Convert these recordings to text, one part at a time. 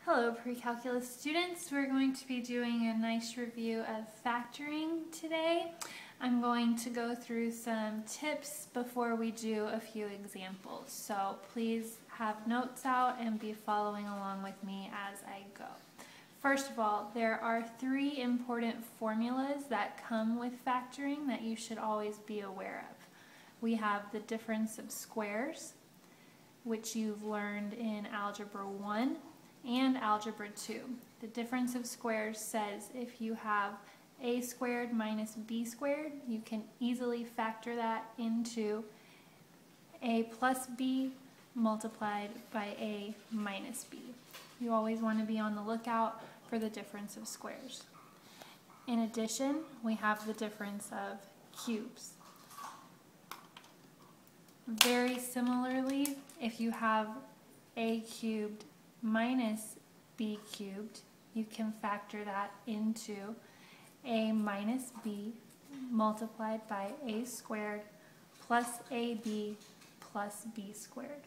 Hello pre-calculus students. We're going to be doing a nice review of factoring today. I'm going to go through some tips before we do a few examples. So please have notes out and be following along with me as I go. First of all, there are three important formulas that come with factoring that you should always be aware of. We have the difference of squares, which you've learned in Algebra 1 and Algebra 2. The difference of squares says if you have a squared minus b squared, you can easily factor that into a plus b multiplied by a minus b. You always want to be on the lookout for the difference of squares. In addition, we have the difference of cubes. Very similarly, if you have a cubed minus b cubed, you can factor that into a minus b multiplied by a squared plus ab plus b squared.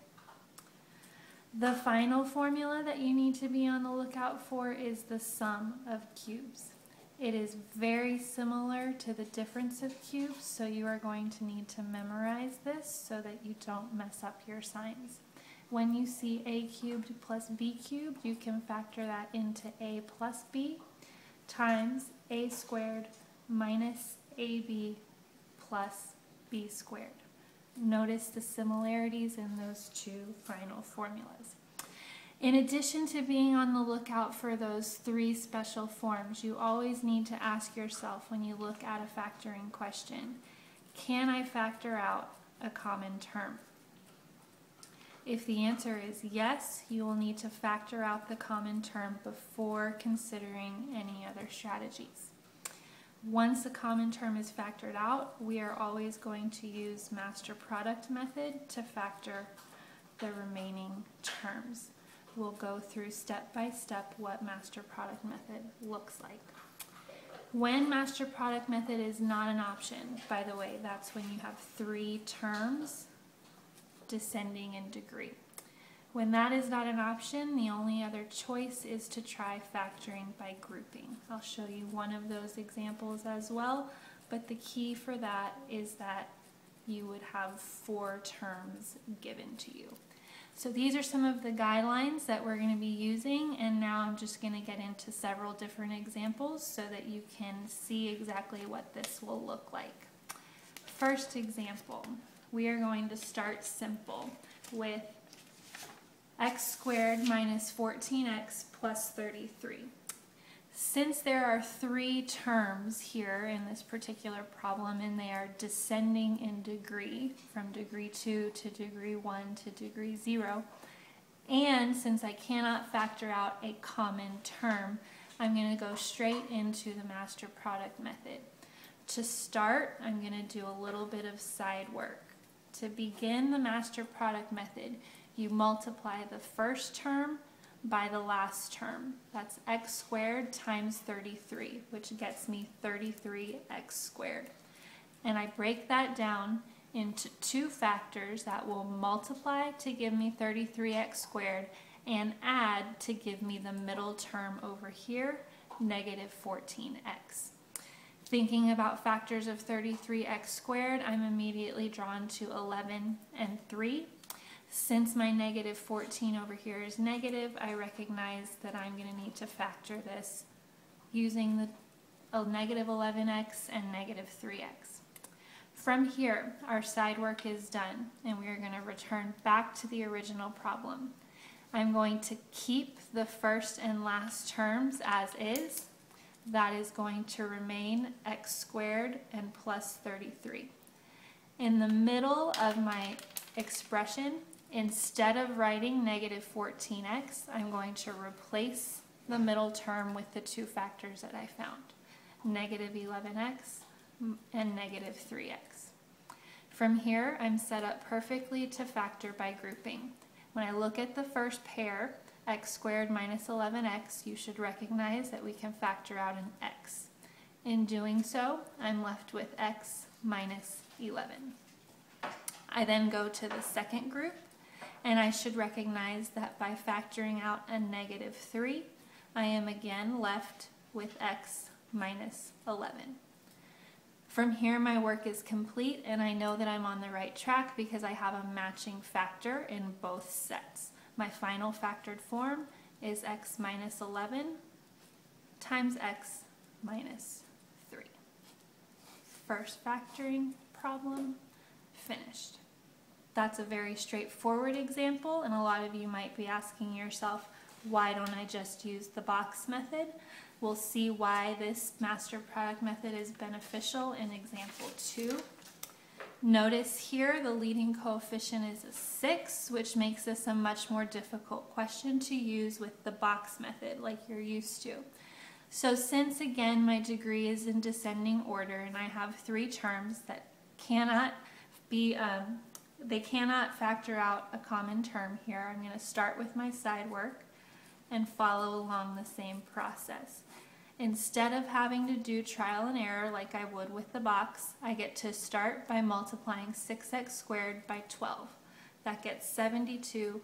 The final formula that you need to be on the lookout for is the sum of cubes. It is very similar to the difference of cubes, so you are going to need to memorize this so that you don't mess up your signs. When you see a cubed plus b cubed, you can factor that into a plus b times a squared minus ab plus b squared. Notice the similarities in those two final formulas. In addition to being on the lookout for those three special forms, you always need to ask yourself when you look at a factoring question, can I factor out a common term? If the answer is yes, you will need to factor out the common term before considering any other strategies. Once a common term is factored out, we are always going to use master product method to factor the remaining terms. We'll go through step by step what master product method looks like. When master product method is not an option, by the way, that's when you have three terms descending in degree. When that is not an option, the only other choice is to try factoring by grouping. I'll show you one of those examples as well, but the key for that is that you would have four terms given to you. So these are some of the guidelines that we're going to be using, and now I'm just going to get into several different examples so that you can see exactly what this will look like. First example, we are going to start simple with x squared minus 14x plus 33. Since there are three terms here in this particular problem and they are descending in degree from degree 2 to degree 1 to degree 0, and since I cannot factor out a common term, I'm going to go straight into the master product method. To start, I'm going to do a little bit of side work. To begin the master product method, you multiply the first term by the last term. That's x squared times 33, which gets me 33x squared. And I break that down into two factors that will multiply to give me 33x squared and add to give me the middle term over here, negative 14x. Thinking about factors of 33x squared, I'm immediately drawn to 11 and 3. Since my negative 14 over here is negative, I recognize that I'm going to need to factor this using the negative 11x and negative 3x. From here, our side work is done, and we are going to return back to the original problem. I'm going to keep the first and last terms as is. That is going to remain x squared and plus 33. In the middle of my expression, instead of writing negative 14x, I'm going to replace the middle term with the two factors that I found, negative 11x and negative 3x. From here, I'm set up perfectly to factor by grouping. When I look at the first pair, x squared minus 11x, you should recognize that we can factor out an x. In doing so, I'm left with x minus 11. I then go to the second group, And I should recognize that by factoring out a negative 3, I am again left with x minus 11. From here, my work is complete, and I know that I'm on the right track because I have a matching factor in both sets. My final factored form is x minus 11 times x minus 3. First factoring problem finished. That's a very straightforward example, and a lot of you might be asking yourself, why don't I just use the box method? We'll see why this master product method is beneficial in example 2. Notice here the leading coefficient is a 6, which makes this a much more difficult question to use with the box method like you're used to. So since again my degree is in descending order and I have 3 terms that cannot be, they cannot factor out a common term here, I'm going to start with my side work and follow along the same process. Instead of having to do trial and error like I would with the box, I get to start by multiplying 6x squared by 12. That gets 72x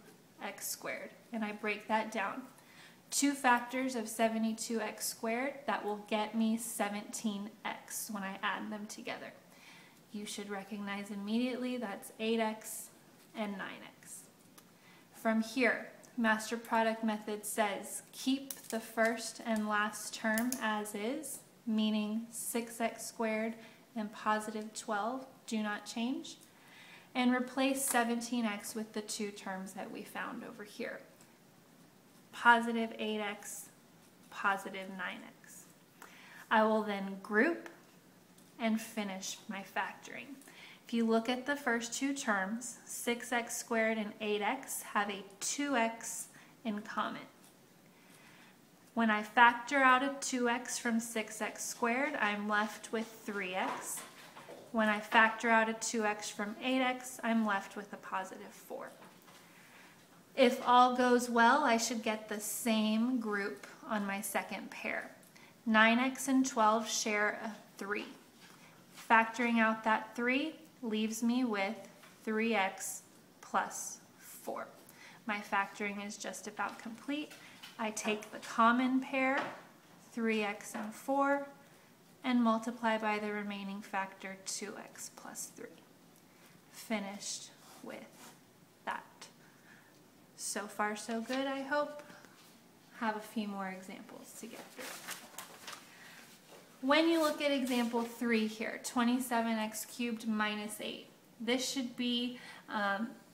squared, and I break that down. 2 factors of 72x squared, that will get me 17x when I add them together. You should recognize immediately that's 8x and 9x. From here, master product method says keep the first and last term as is, meaning 6x squared and positive 12 do not change, and replace 17x with the 2 terms that we found over here. Positive 8x, positive 9x. I will then group and finish my factoring. If you look at the first 2 terms, 6x squared and 8x have a 2x in common. When I factor out a 2x from 6x squared, I'm left with 3x. When I factor out a 2x from 8x, I'm left with a positive 4. If all goes well, I should get the same group on my second pair. 9x and 12 share a 3. Factoring out that 3 leaves me with 3x plus 4. My factoring is just about complete. I take the common pair, 3x and 4, and multiply by the remaining factor, 2x plus 3. Finished with that. So far so good, I hope. Have a few more examples to get through. When you look at example 3 here, 27x cubed minus 8, this should be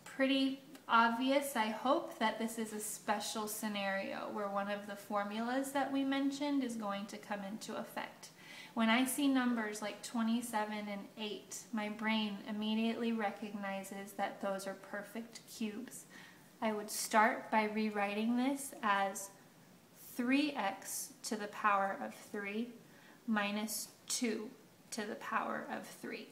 pretty obvious, I hope, that this is a special scenario where one of the formulas that we mentioned is going to come into effect. When I see numbers like 27 and 8, my brain immediately recognizes that those are perfect cubes. I would start by rewriting this as 3x to the power of 3 minus 2 to the power of 3,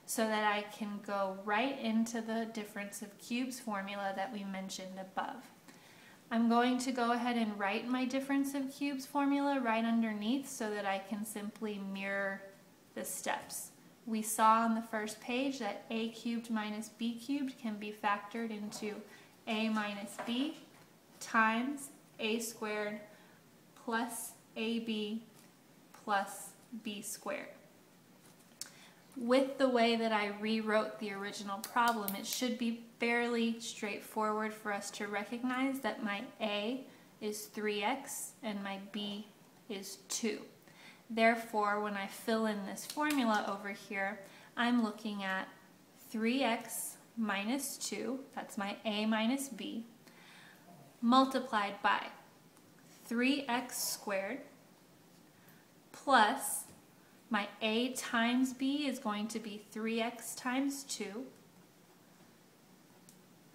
so that I can go right into the difference of cubes formula that we mentioned above. I'm going to go ahead and write my difference of cubes formula right underneath so that I can simply mirror the steps. We saw on the first page that a cubed minus b cubed can be factored into a minus b times a squared plus ab plus b squared. With the way that I rewrote the original problem, it should be fairly straightforward for us to recognize that my a is 3x and my b is 2. Therefore, when I fill in this formula over here, I'm looking at 3x minus 2, that's my a minus b, multiplied by 3x squared plus my a times b is going to be 3x times 2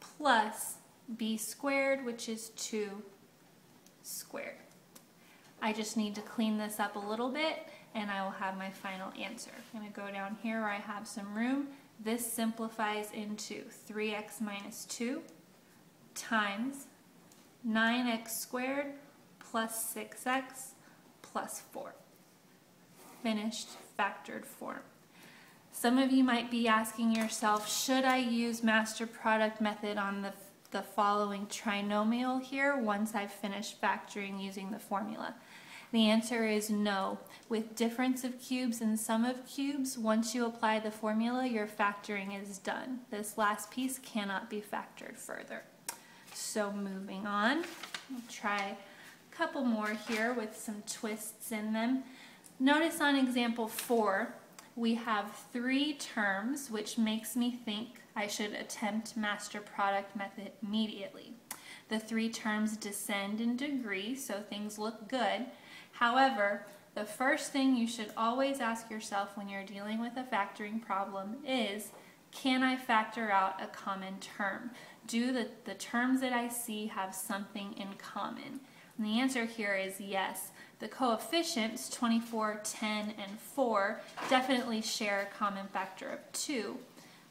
plus b squared, which is 2 squared. I just need to clean this up a little bit and I will have my final answer. I'm going to go down here where I have some room. This simplifies into 3x minus 2 times 9x squared plus 6x plus 4. Finished factored form. Some of you might be asking yourself, should I use master product method on the the following trinomial here once I've finished factoring using the formula? The answer is no. With difference of cubes and sum of cubes, once you apply the formula, your factoring is done. This last piece cannot be factored further. So moving on, we'll try a couple more here with some twists in them. Notice on example 4, we have 3 terms, which makes me think I should attempt master product method immediately. The 3 terms descend in degree, so things look good. However, the first thing you should always ask yourself when you're dealing with a factoring problem is, can I factor out a common term? Do the terms that I see have something in common? And the answer here is yes. The coefficients, 24, 10, and 4, definitely share a common factor of 2.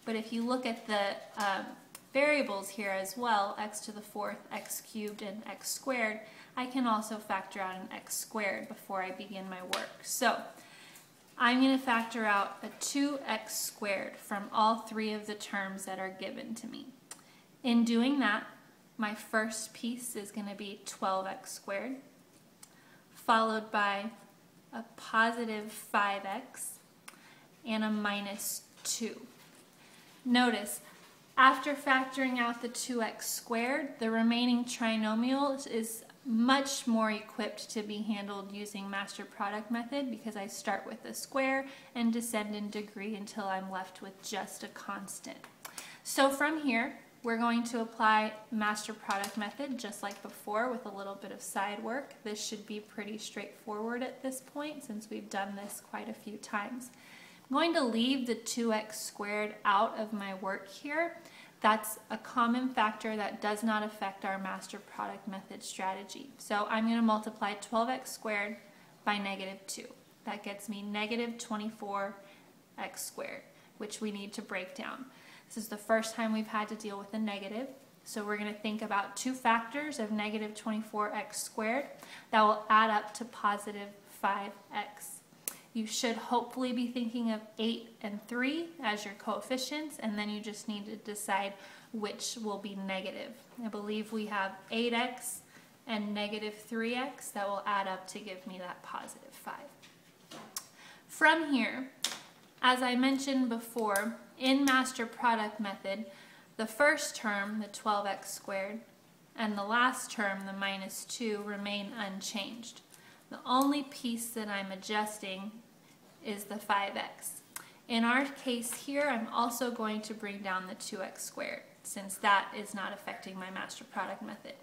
But if you look at the variables here as well, x to the 4th, x cubed, and x squared, I can also factor out an x squared before I begin my work. So I'm going to factor out a 2x squared from all 3 of the terms that are given to me. In doing that, my first piece is going to be 12x squared, followed by a positive 5x and a minus 2. Notice, after factoring out the 2x squared, the remaining trinomial is much more equipped to be handled using master product method because I start with a square and descend in degree until I'm left with just a constant. So from here, we're going to apply master product method just like before with a little bit of side work. This should be pretty straightforward at this point since we've done this quite a few times. I'm going to leave the 2x squared out of my work here. That's a common factor that does not affect our master product method strategy. So I'm going to multiply 12x squared by negative 2. That gets me negative 24x squared, which we need to break down. This is the first time we've had to deal with a negative. So we're going to think about 2 factors of negative 24x squared that will add up to positive 5x. You should hopefully be thinking of 8 and 3 as your coefficients, and then you just need to decide which will be negative. I believe we have 8x and negative 3x that will add up to give me that positive 5. From here, as I mentioned before, in master product method, the first term, the 12x squared, and the last term, the minus 2, remain unchanged. The only piece that I'm adjusting is the 5x. In our case here, I'm also going to bring down the 2x squared, since that is not affecting my master product method.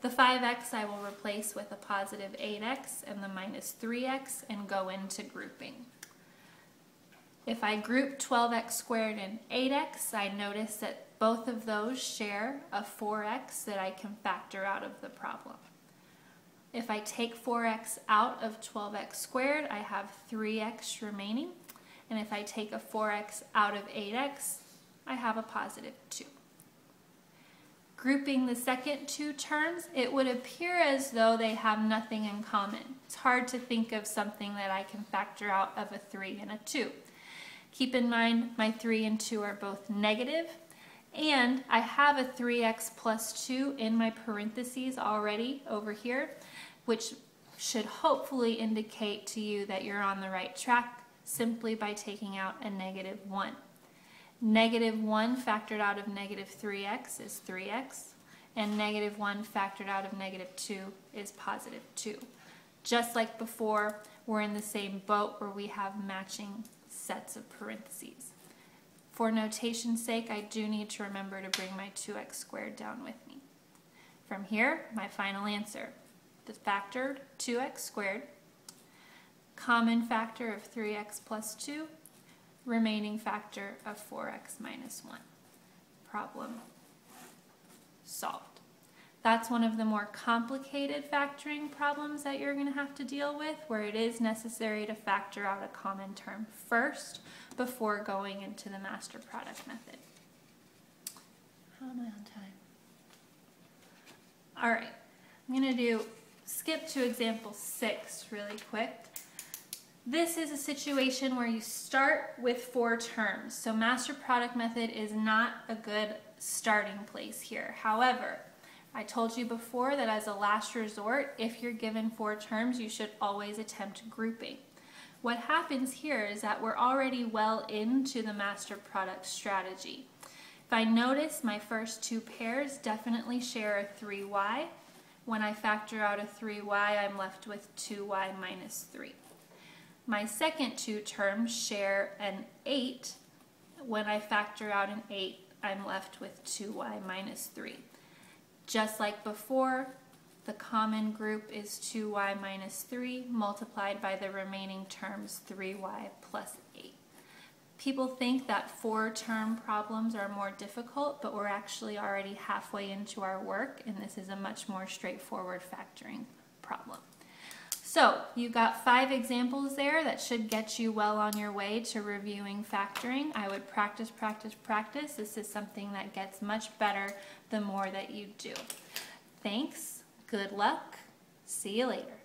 The 5x I will replace with a positive 8x and the minus 3x and go into grouping. If I group 12x squared and 8x, I notice that both of those share a 4x that I can factor out of the problem. If I take 4x out of 12x squared, I have 3x remaining. And if I take a 4x out of 8x, I have a positive 2. Grouping the second 2 terms, it would appear as though they have nothing in common. It's hard to think of something that I can factor out of a 3 and a 2. Keep in mind my 3 and 2 are both negative, and I have a 3x plus 2 in my parentheses already over here, which should hopefully indicate to you that you're on the right track simply by taking out a negative 1. Negative 1 factored out of negative 3x is 3x, and negative 1 factored out of negative 2 is positive 2. Just like before, we're in the same boat where we have matching sets of parentheses. For notation's sake, I do need to remember to bring my 2x squared down with me. From here, my final answer. The factored 2x squared, common factor of 3x plus 2, remaining factor of 4x minus 1. Problem solved. That's one of the more complicated factoring problems that you're going to have to deal with, where it is necessary to factor out a common term first before going into the master product method. How am I on time? All right, I'm going to skip to example 6 really quick. This is a situation where you start with 4 terms. So master product method is not a good starting place here. However, I told you before that as a last resort, if you're given 4 terms, you should always attempt grouping. What happens here is that we're already well into the master product strategy. If I notice, my first 2 pairs definitely share a 3y. When I factor out a 3y, I'm left with 2y minus 3. My second 2 terms share an 8. When I factor out an 8, I'm left with 2y minus 3. Just like before, the common group is 2y minus 3 multiplied by the remaining terms 3y plus 8. People think that 4-term problems are more difficult, but we're actually already halfway into our work, and this is a much more straightforward factoring problem. So you got 5 examples there that should get you well on your way to reviewing factoring. I would practice, practice, practice. This is something that gets much better the more that you do. Thanks, good luck, see you later.